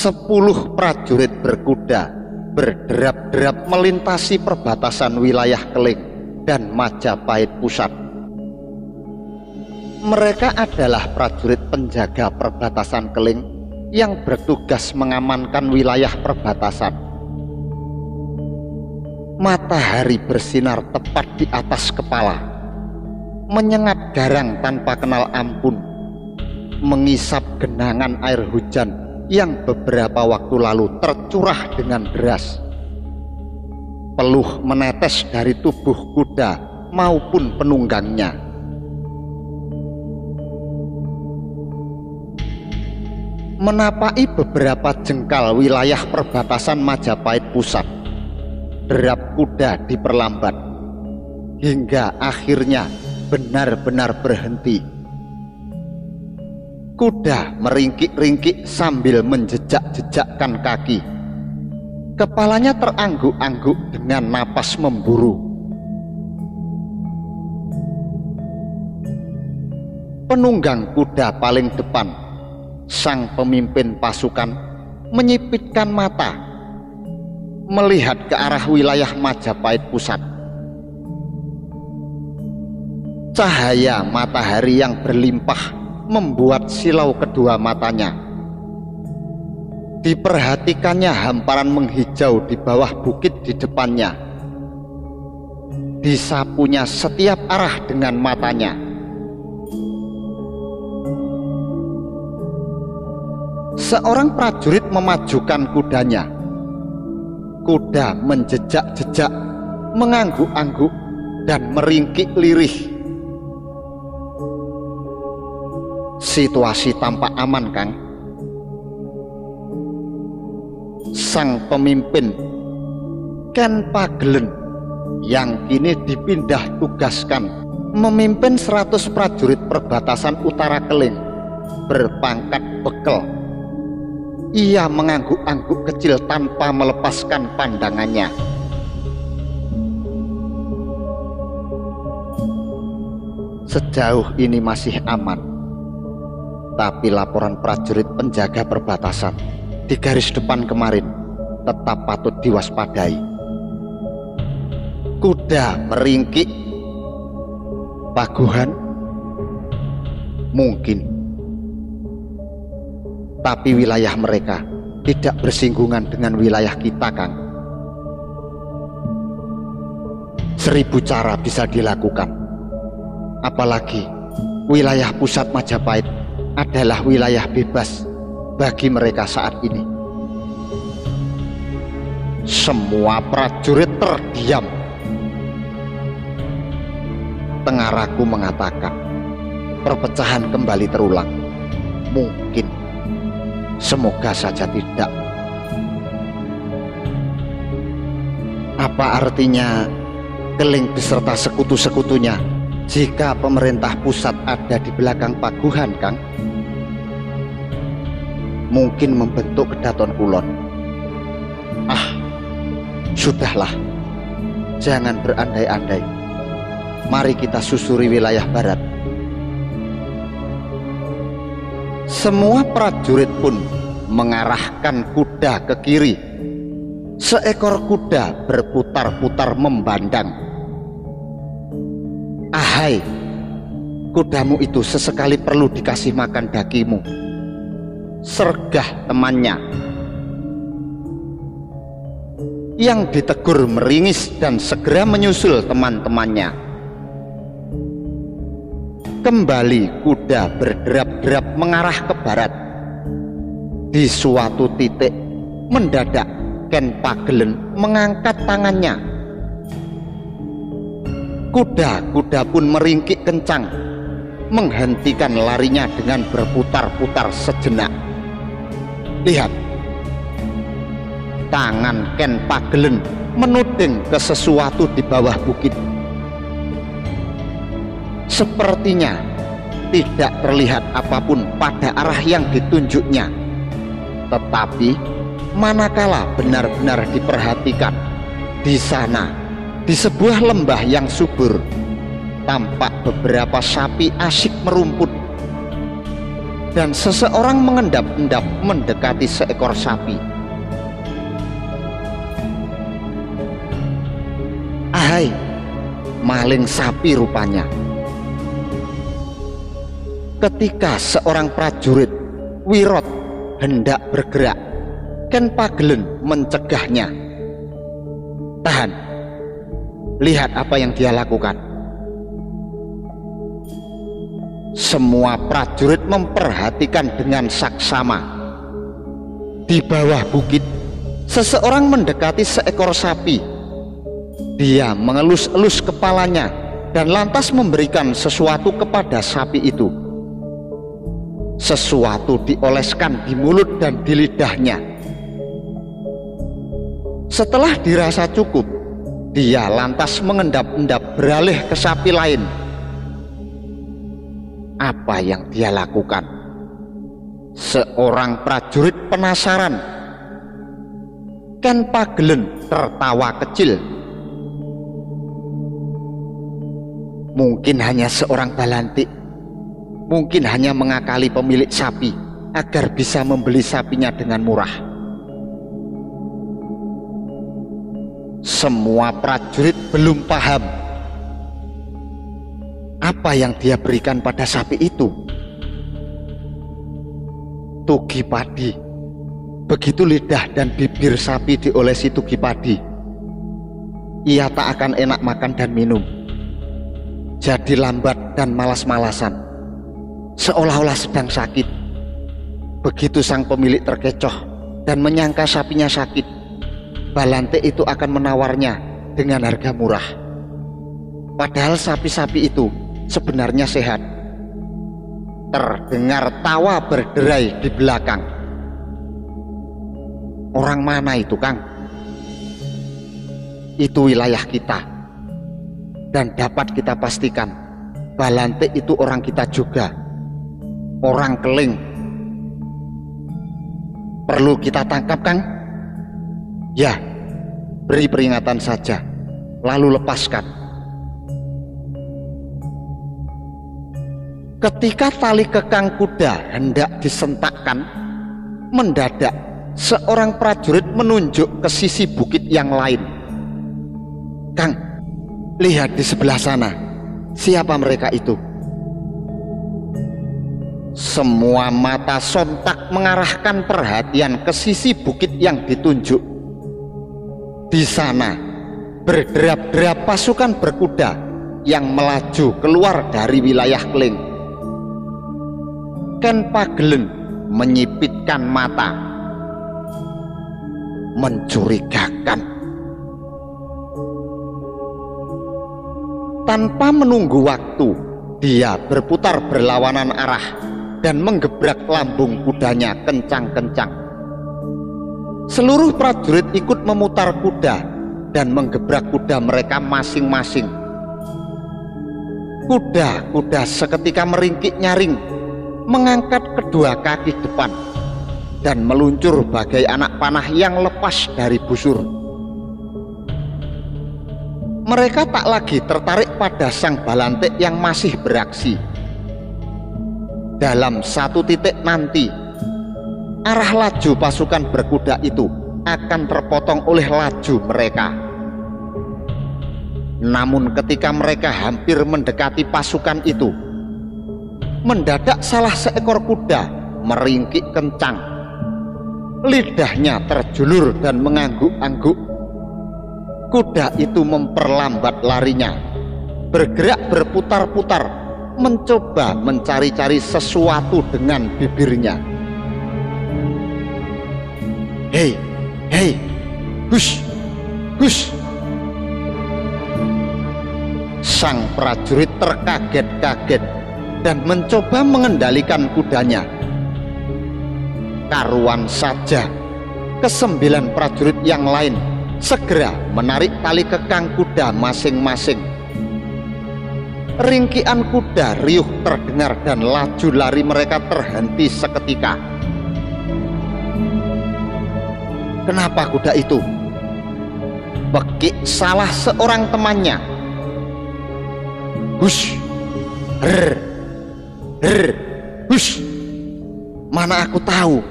10 prajurit berkuda berderap-derap melintasi perbatasan wilayah Keling dan Majapahit Pusat. Mereka adalah prajurit penjaga perbatasan Keling yang bertugas mengamankan wilayah perbatasan. Matahari bersinar tepat di atas kepala, menyengat garang tanpa kenal ampun, mengisap genangan air hujan yang beberapa waktu lalu tercurah dengan deras. Peluh menetes dari tubuh kuda maupun penunggangnya. Menapai beberapa jengkal wilayah perbatasan Majapahit Pusat, derap kuda diperlambat hingga akhirnya benar-benar berhenti. Kuda meringkik-ringkik sambil menjejak-jejakkan kaki. Kepalanya terangguk-angguk dengan napas memburu. Penunggang kuda paling depan, sang pemimpin pasukan, menyipitkan mata melihat ke arah wilayah Majapahit Pusat. Cahaya matahari yang berlimpah membuat silau kedua matanya. Diperhatikannya hamparan menghijau di bawah bukit di depannya. Disapunya setiap arah dengan matanya. Seorang prajurit memajukan kudanya. Kuda menjejak-jejak, mengangguk-angguk, dan meringkik lirih. Situasi tampak aman, Kang. Sang pemimpin Ken Pagelen yang kini dipindah tugaskan memimpin 100 prajurit perbatasan utara Keling berpangkat bekel. Ia mengangguk-angguk kecil tanpa melepaskan pandangannya. Sejauh ini masih aman, tapi laporan prajurit penjaga perbatasan di garis depan kemarin tetap patut diwaspadai. Kuda meringkik, paguhan mungkin, tapi wilayah mereka tidak bersinggungan dengan wilayah kita, Kang. 1000 cara bisa dilakukan, apalagi wilayah pusat Majapahit adalah wilayah bebas bagi mereka saat ini. Semua prajurit terdiam. Tengaraku mengatakan perpecahan kembali terulang. Mungkin, semoga saja tidak. Apa artinya Keling beserta sekutu-sekutunya jika pemerintah pusat ada di belakang Paguhan, Kang? Mungkin membentuk Kedaton Kulon. Sudahlah, jangan berandai-andai. Mari kita susuri wilayah barat. Semua prajurit pun mengarahkan kuda ke kiri. Seekor kuda berputar-putar membandang. Ahai, kudamu itu sesekali perlu dikasih makan dakimu, sergah temannya. Yang ditegur meringis dan segera menyusul teman-temannya. Kembali kuda berderap-derap mengarah ke barat. Di suatu titik mendadak Ken Pagelen mengangkat tangannya. Kuda-kuda pun meringkik kencang, menghentikan larinya dengan berputar-putar sejenak. Lihat, tangan Ken Pagelen menuding ke sesuatu di bawah bukit. Sepertinya tidak terlihat apapun pada arah yang ditunjuknya. Tetapi manakala benar-benar diperhatikan, di sana, di sebuah lembah yang subur, tampak beberapa sapi asyik merumput. dan seseorang mengendap-endap mendekati seekor sapi. Ahai, maling sapi rupanya. Ketika seorang prajurit Wirot hendak bergerak, Ken Pagelen mencegahnya. Tahan, lihat apa yang dia lakukan. Semua prajurit memperhatikan dengan saksama. Di bawah bukit, seseorang mendekati seekor sapi. Dia mengelus-elus kepalanya dan lantas memberikan sesuatu kepada sapi itu. Sesuatu dioleskan di mulut dan di lidahnya. Setelah dirasa cukup, dia lantas mengendap-endap beralih ke sapi lain. Apa yang dia lakukan? Seorang prajurit penasaran. Ken Pagelen tertawa kecil. Mungkin hanya seorang balantik, mungkin hanya mengakali pemilik sapi agar bisa membeli sapinya dengan murah. Semua prajurit belum paham apa yang dia berikan pada sapi itu. Tugi padi. Begitu lidah dan bibir sapi diolesi tugi padi, ia tak akan enak makan dan minum. Jadi lambat dan malas-malasan, seolah-olah sedang sakit. Begitu sang pemilik terkecoh dan menyangka sapinya sakit, Balante itu akan menawarnya dengan harga murah. Padahal sapi-sapi itu sebenarnya sehat. Terdengar tawa berderai di belakang. Orang mana itu, Kang? Itu wilayah kita, dan dapat kita pastikan Balante itu orang kita juga, orang Keling. Perlu kita tangkap, Kang? Ya, beri peringatan saja, lalu lepaskan. Ketika tali kekang kuda hendak disentakkan, mendadak seorang prajurit menunjuk ke sisi bukit yang lain. Kang, lihat di sebelah sana, siapa mereka itu? Semua mata sontak mengarahkan perhatian ke sisi bukit yang ditunjuk. Di sana berderap-derap pasukan berkuda yang melaju keluar dari wilayah Keling. Ken Pagelen menyipitkan mata. Mencurigakan. Tanpa menunggu waktu, dia berputar berlawanan arah dan menggebrak lambung kudanya kencang-kencang. Seluruh prajurit ikut memutar kuda dan menggebrak kuda mereka masing-masing. Kuda-kuda seketika meringkik nyaring, mengangkat kedua kaki depan dan meluncur bagai anak panah yang lepas dari busur. Mereka tak lagi tertarik pada sang Balante yang masih beraksi. Dalam satu titik nanti, arah laju pasukan berkuda itu akan terpotong oleh laju mereka. Namun ketika mereka hampir mendekati pasukan itu, mendadak salah seekor kuda meringkik kencang. Lidahnya terjulur dan mengangguk-angguk. Kuda itu memperlambat larinya, bergerak berputar-putar, mencoba mencari-cari sesuatu dengan bibirnya. Hei, hei, hush, hush. Sang prajurit terkaget-kaget dan mencoba mengendalikan kudanya. Karuan saja, ke-9 prajurit yang lain segera menarik tali kekang kuda masing-masing. Ringkian kuda riuh terdengar dan laju lari mereka terhenti seketika. Kenapa kuda itu? Bekik salah seorang temannya. Hush, her, hush. Mana aku tahu.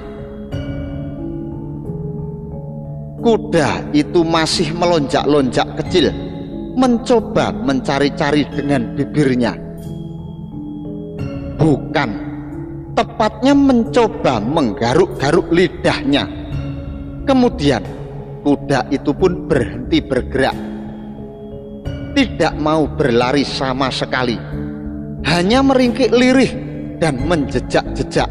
Kuda itu masih melonjak-lonjak kecil, mencoba mencari-cari dengan bibirnya. Bukan, tepatnya mencoba menggaruk-garuk lidahnya. Kemudian kuda itu pun berhenti bergerak, tidak mau berlari sama sekali, hanya meringkik lirih dan menjejak-jejak.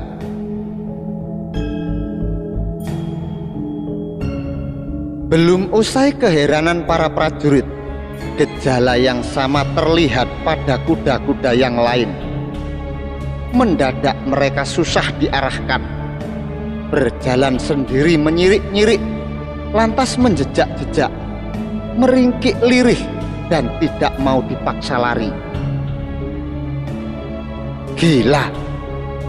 Belum usai keheranan para prajurit, gejala yang sama terlihat pada kuda-kuda yang lain. Mendadak mereka susah diarahkan, berjalan sendiri menyirik-nyirik, lantas menjejak-jejak, meringkik lirih dan tidak mau dipaksa lari. Gila,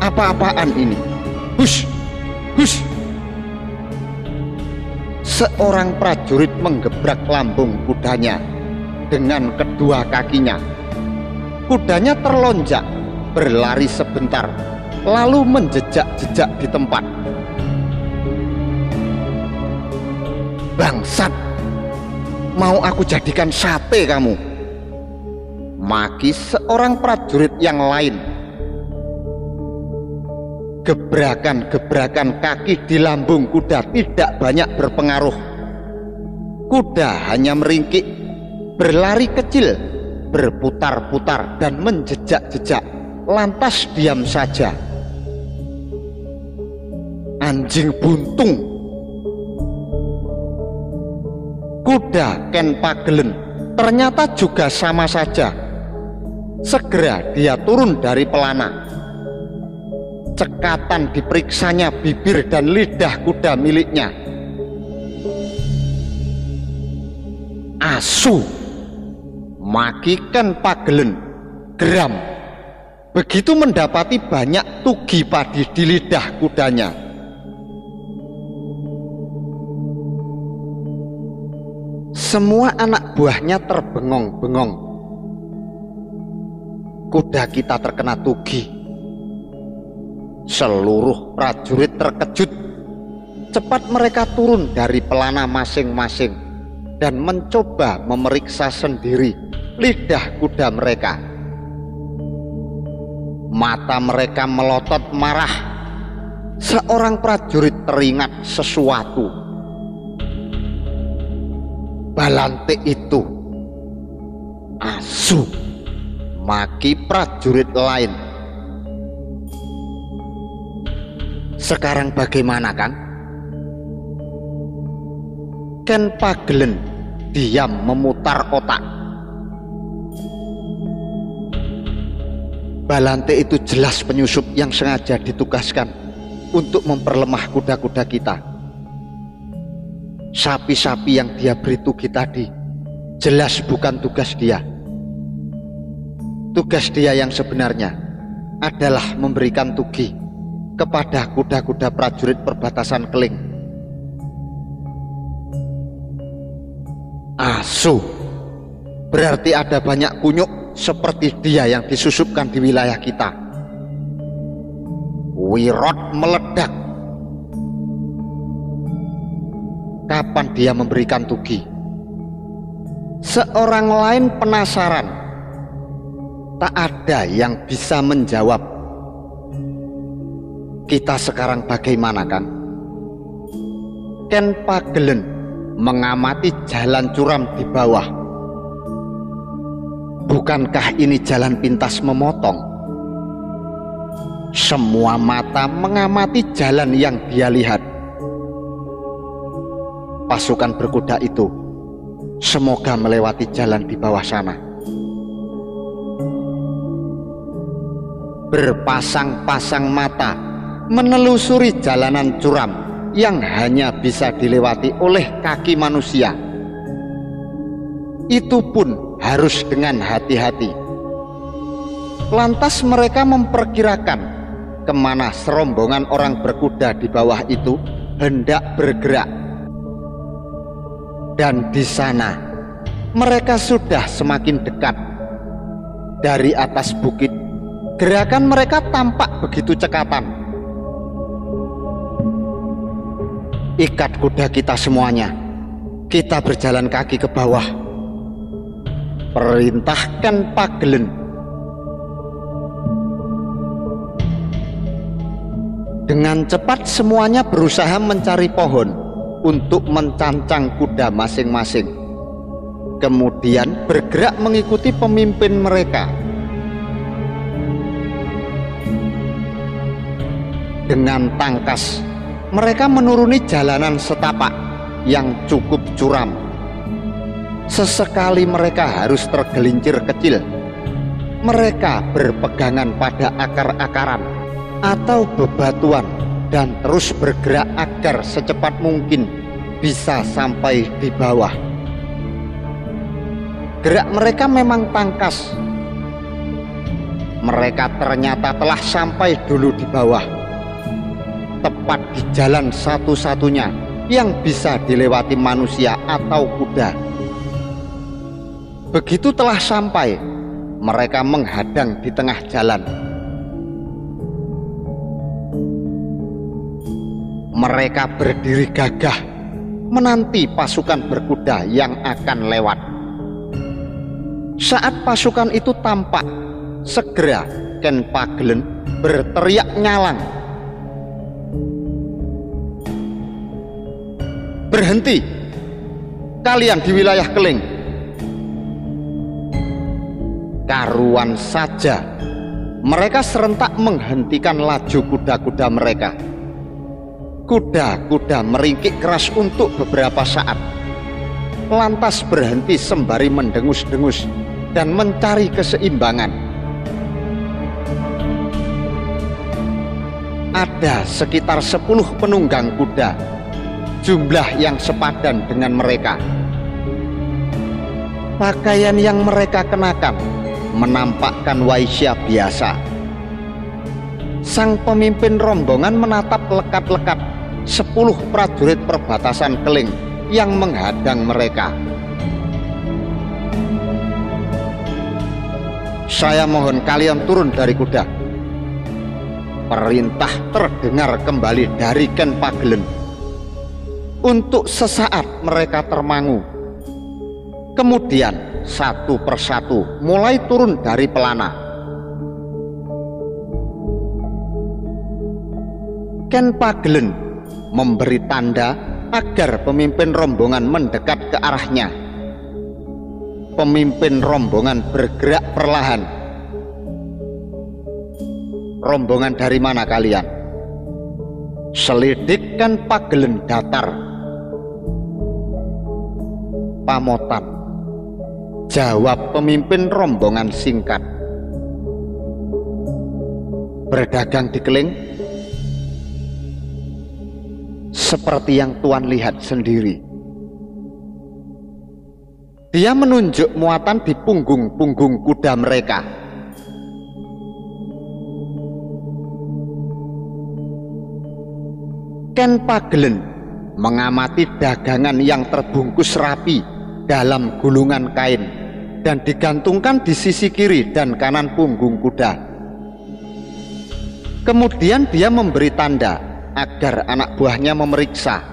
apa-apaan ini? Hush, hush. Seorang prajurit menggebrak lambung kudanya dengan kedua kakinya. Kudanya terlonjak, berlari sebentar, lalu menjejak-jejak di tempat. Bangsat, mau aku jadikan sate kamu, maki seorang prajurit yang lain. Gebrakan-gebrakan kaki di lambung kuda tidak banyak berpengaruh. Kuda hanya meringkik, berlari kecil, berputar-putar dan menjejak-jejak, lantas diam saja. Anjing buntung. Kuda Ken Pagelen ternyata juga sama saja. Segera dia turun dari pelana. Cekatan diperiksanya bibir dan lidah kuda miliknya. Asu, maki Ken Pagelen geram begitu mendapati banyak tugi padi di lidah kudanya. Semua anak buahnya terbengong-bengong. Kuda kita terkena tugi. Seluruh prajurit terkejut. Cepat mereka turun dari pelana masing-masing dan mencoba memeriksa sendiri lidah kuda mereka. Mata mereka melotot marah. Seorang prajurit teringat sesuatu. Balante itu asu, maki prajurit lain. Sekarang bagaimana, Kang? Ken Pagelen diam memutar otak. Balante itu jelas penyusup yang sengaja ditugaskan untuk memperlemah kuda-kuda kita. Sapi-sapi yang dia beri tugi tadi jelas bukan tugas dia. Tugas dia yang sebenarnya adalah memberikan tugi kepada kuda-kuda prajurit perbatasan Keling. Asu, berarti ada banyak kunyuk seperti dia yang disusupkan di wilayah kita. Wirot meledak. Kapan dia memberikan tugi? Seorang lain penasaran. Tak ada yang bisa menjawab. Kita sekarang bagaimana, Kang? Ken Pagelen mengamati jalan curam di bawah. Bukankah ini jalan pintas memotong? Semua mata mengamati jalan yang dia lihat. Pasukan berkuda itu semoga melewati jalan di bawah sana. Berpasang-pasang mata menelusuri jalanan curam yang hanya bisa dilewati oleh kaki manusia. Itu pun harus dengan hati-hati. Lantas mereka memperkirakan kemana serombongan orang berkuda di bawah itu hendak bergerak. Dan di sana mereka sudah semakin dekat. Dari atas bukit, gerakan mereka tampak begitu cekatan. Ikat kuda kita semuanya. Kita berjalan kaki ke bawah. Perintahkan Pagelen. Dengan cepat semuanya berusaha mencari pohon untuk mencancang kuda masing-masing. Kemudian bergerak mengikuti pemimpin mereka. Dengan tangkas, mereka menuruni jalanan setapak yang cukup curam. Sesekali mereka harus tergelincir kecil. Mereka berpegangan pada akar-akaran atau bebatuan dan terus bergerak agar secepat mungkin bisa sampai di bawah. Gerak mereka memang tangkas. Mereka ternyata telah sampai dulu di bawah, tepat di jalan satu-satunya yang bisa dilewati manusia atau kuda. Begitu telah sampai, mereka menghadang di tengah jalan. Mereka berdiri gagah menanti pasukan berkuda yang akan lewat. Saat pasukan itu tampak, segera Ken Pagelen berteriak nyalang, "Berhenti! Kalian di wilayah Keling!" Karuan saja, mereka serentak menghentikan laju kuda-kuda mereka. Kuda-kuda meringkik keras untuk beberapa saat, lantas berhenti sembari mendengus-dengus dan mencari keseimbangan. Ada sekitar 10 penunggang kuda, jumlah yang sepadan dengan mereka. Pakaian yang mereka kenakan menampakkan waisya biasa. Sang pemimpin rombongan menatap lekat-lekat 10 prajurit perbatasan Keling yang menghadang mereka. "Saya mohon kalian turun dari kuda." Perintah terdengar kembali dari Ken Pagelen. Untuk sesaat mereka termangu. Kemudian satu persatu mulai turun dari pelana. Ken Pagelen memberi tanda agar pemimpin rombongan mendekat ke arahnya. Pemimpin rombongan bergerak perlahan. "Rombongan dari mana kalian?" Selidik Ken Pagelen datar. "Pamotan," jawab pemimpin rombongan singkat. "Berdagang di Keling?" "Seperti yang Tuan lihat sendiri." Dia menunjuk muatan di punggung-punggung kuda mereka. Ken Pagelen mengamati dagangan yang terbungkus rapi dalam gulungan kain dan digantungkan di sisi kiri dan kanan punggung kuda. Kemudian dia memberi tanda agar anak buahnya memeriksa.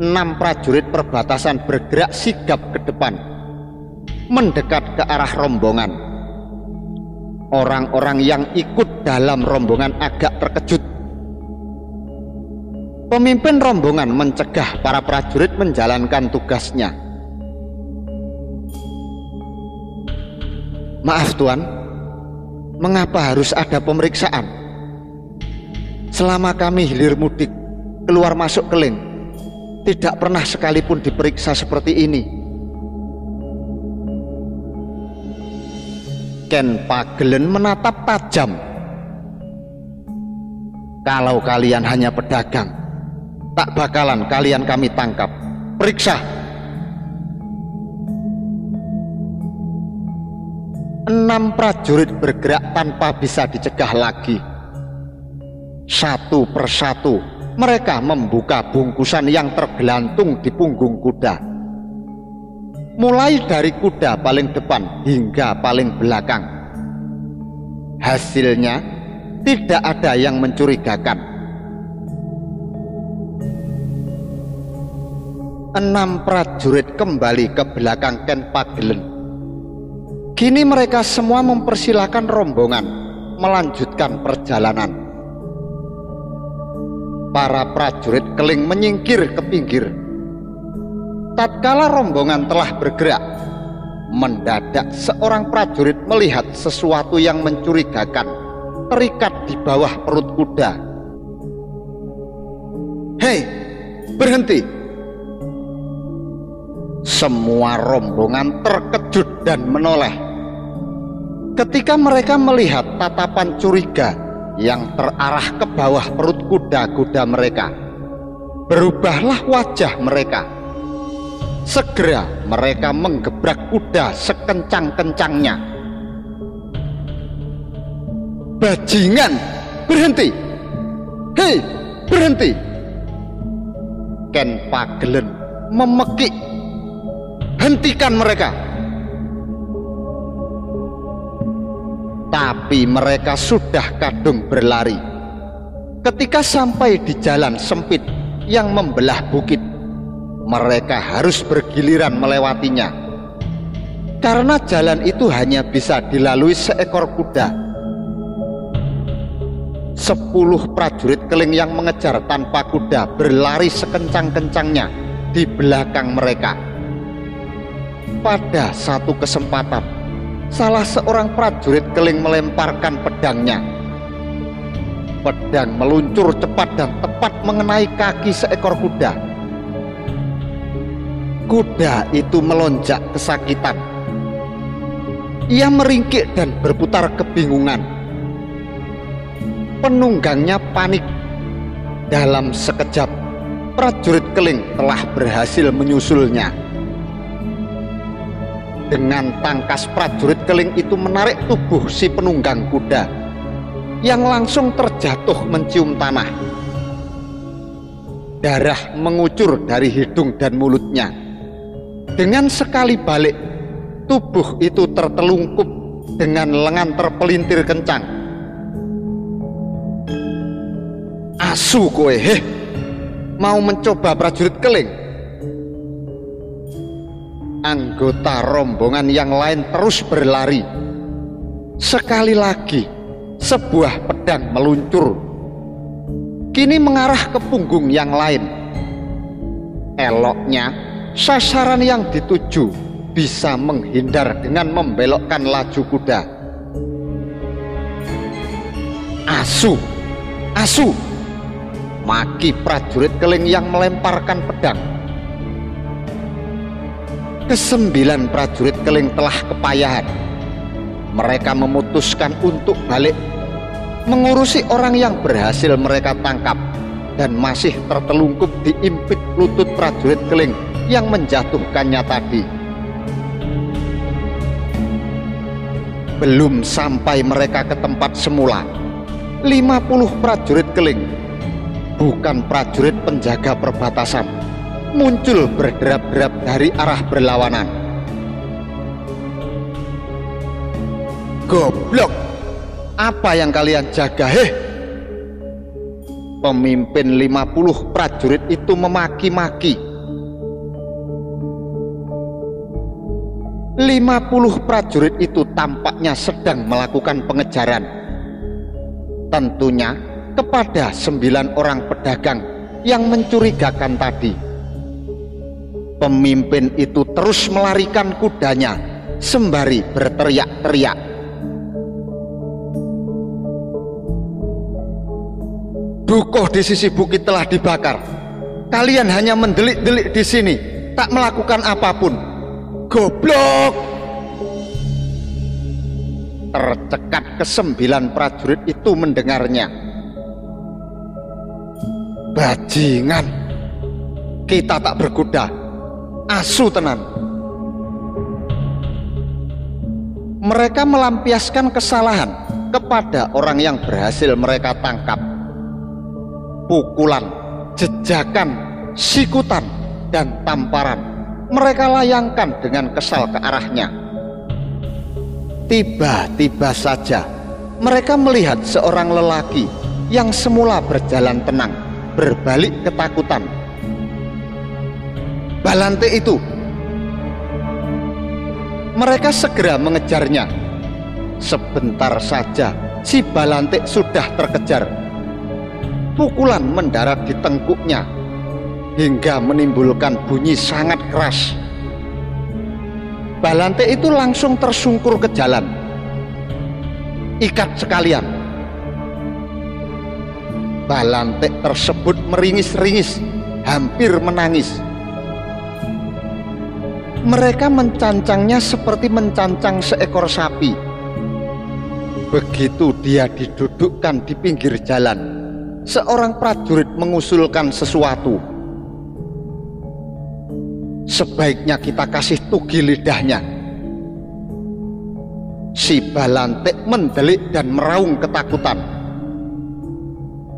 6 prajurit perbatasan bergerak sigap ke depan, mendekat ke arah rombongan. Orang-orang yang ikut dalam rombongan agak terkejut. Pemimpin rombongan mencegah para prajurit menjalankan tugasnya. "Maaf Tuan, mengapa harus ada pemeriksaan? Selama kami hilir mudik keluar masuk Keling, tidak pernah sekalipun diperiksa seperti ini." Ken Pagelen menatap tajam. "Kalau kalian hanya pedagang, tak bakalan kalian kami tangkap. Periksa." 6 prajurit bergerak tanpa bisa dicegah lagi. Satu persatu mereka membuka bungkusan yang tergelantung di punggung kuda, mulai dari kuda paling depan hingga paling belakang. Hasilnya tidak ada yang mencurigakan. 6 prajurit kembali ke belakang Ken Pagelen. Kini mereka semua mempersilahkan rombongan melanjutkan perjalanan. Para prajurit keling menyingkir ke pinggir. Tatkala rombongan telah bergerak, mendadak seorang prajurit melihat sesuatu yang mencurigakan terikat di bawah perut kuda. "Hei, berhenti!" Semua rombongan terkejut dan menoleh ketika mereka melihat tatapan curiga yang terarah ke bawah perut kuda-kuda mereka. Berubahlah wajah mereka. Segera mereka menggebrak kuda sekencang-kencangnya. "Bajingan, berhenti! Hei, berhenti!" Ken Pagelen memekik, "Hentikan mereka!" Tapi mereka sudah kadung berlari. Ketika sampai di jalan sempit yang membelah bukit, mereka harus bergiliran melewatinya, karena jalan itu hanya bisa dilalui seekor kuda. 10 prajurit keling yang mengejar tanpa kuda berlari sekencang-kencangnya di belakang mereka. Pada satu kesempatan, salah seorang prajurit keling melemparkan pedangnya. Pedang meluncur cepat dan tepat mengenai kaki seekor kuda. Kuda itu melonjak kesakitan. Ia meringkik dan berputar kebingungan. Penunggangnya panik. Dalam sekejap, prajurit keling telah berhasil menyusulnya. Dengan tangkas prajurit keling itu menarik tubuh si penunggang kuda, yang langsung terjatuh mencium tanah. Darah mengucur dari hidung dan mulutnya. Dengan sekali balik, tubuh itu tertelungkup dengan lengan terpelintir kencang. "Asu kowe, heh, mau mencoba prajurit keling?" Anggota rombongan yang lain terus berlari. Sekali lagi, sebuah pedang meluncur, kini mengarah ke punggung yang lain. Eloknya, sasaran yang dituju bisa menghindar dengan membelokkan laju kuda. "Asu, asu!" maki prajurit keling yang melemparkan pedang. Ke-9 prajurit keling telah kepayahan. Mereka memutuskan untuk balik, mengurusi orang yang berhasil mereka tangkap dan masih tertelungkup di impit lutut prajurit keling yang menjatuhkannya tadi. Belum sampai mereka ke tempat semula, 50 prajurit keling, bukan prajurit penjaga perbatasan, muncul berderap-derap dari arah berlawanan. "Goblok, apa yang kalian jaga, heh?" Pemimpin 50 prajurit itu memaki-maki. 50 prajurit itu tampaknya sedang melakukan pengejaran, tentunya kepada 9 orang pedagang yang mencurigakan tadi. Pemimpin itu terus melarikan kudanya sembari berteriak-teriak. "Dukuh di sisi bukit telah dibakar. Kalian hanya mendelik-delik di sini, tak melakukan apapun. Goblok!" Tercekat ke-9 prajurit itu mendengarnya. "Bajingan, kita tak berkuda. Asu tenan." Mereka melampiaskan kesalahan kepada orang yang berhasil mereka tangkap. Pukulan, jejakan, sikutan, dan tamparan mereka layangkan dengan kesal ke arahnya. Tiba-tiba saja mereka melihat seorang lelaki yang semula berjalan tenang berbalik ketakutan. Balante itu. Mereka segera mengejarnya. Sebentar saja si Balante sudah terkejar. Pukulan mendarat di tengkuknya hingga menimbulkan bunyi sangat keras. Balante itu langsung tersungkur ke jalan. Ikat sekalian. Balante tersebut meringis-ringis, hampir menangis. Mereka mencancangnya seperti mencancang seekor sapi. Begitu dia didudukkan di pinggir jalan, seorang prajurit mengusulkan sesuatu. Sebaiknya kita kasih tugi lidahnya. Si Balante mendelik dan meraung ketakutan.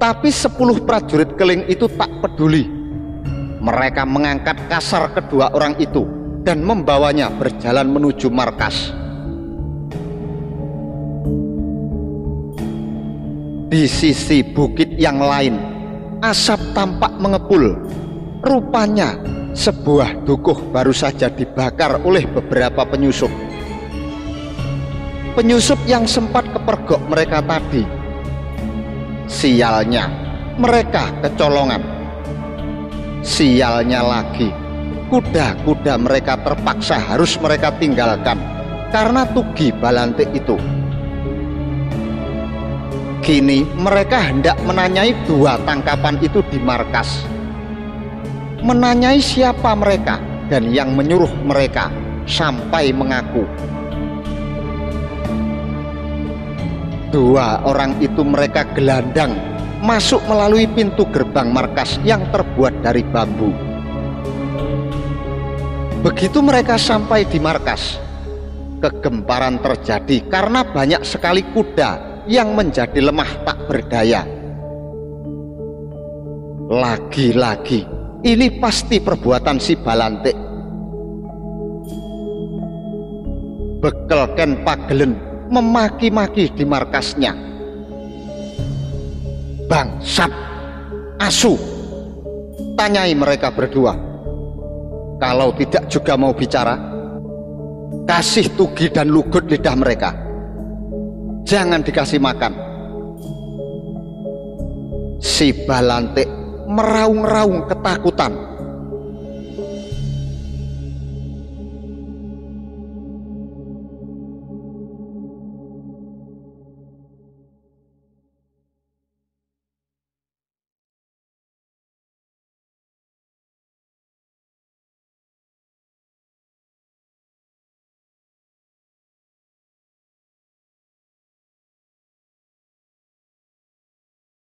Tapi 10 prajurit keling itu tak peduli. Mereka mengangkat kasar kedua orang itu dan membawanya berjalan menuju markas. Di sisi bukit yang lain, asap tampak mengepul. Rupanya sebuah dukuh baru saja dibakar oleh beberapa penyusup. Penyusup yang sempat kepergok mereka tadi. Sialnya, mereka kecolongan. Sialnya lagi, kuda-kuda mereka terpaksa harus mereka tinggalkan karena tugi Balante itu. Kini mereka hendak menanyai 2 tangkapan itu di markas. Menanyai siapa mereka dan yang menyuruh mereka sampai mengaku. 2 orang itu mereka gelandang masuk melalui pintu gerbang markas yang terbuat dari bambu. Begitu mereka sampai di markas, kegemparan terjadi karena banyak sekali kuda yang menjadi lemah tak berdaya. Lagi-lagi, ini pasti perbuatan si Balante. Bekelken Pagelen memaki-maki di markasnya. Bangsat, asu, tanyai mereka berdua. Kalau tidak juga mau bicara, kasih tugi dan lugut lidah mereka. Jangan dikasih makan. Si Balante meraung-raung ketakutan.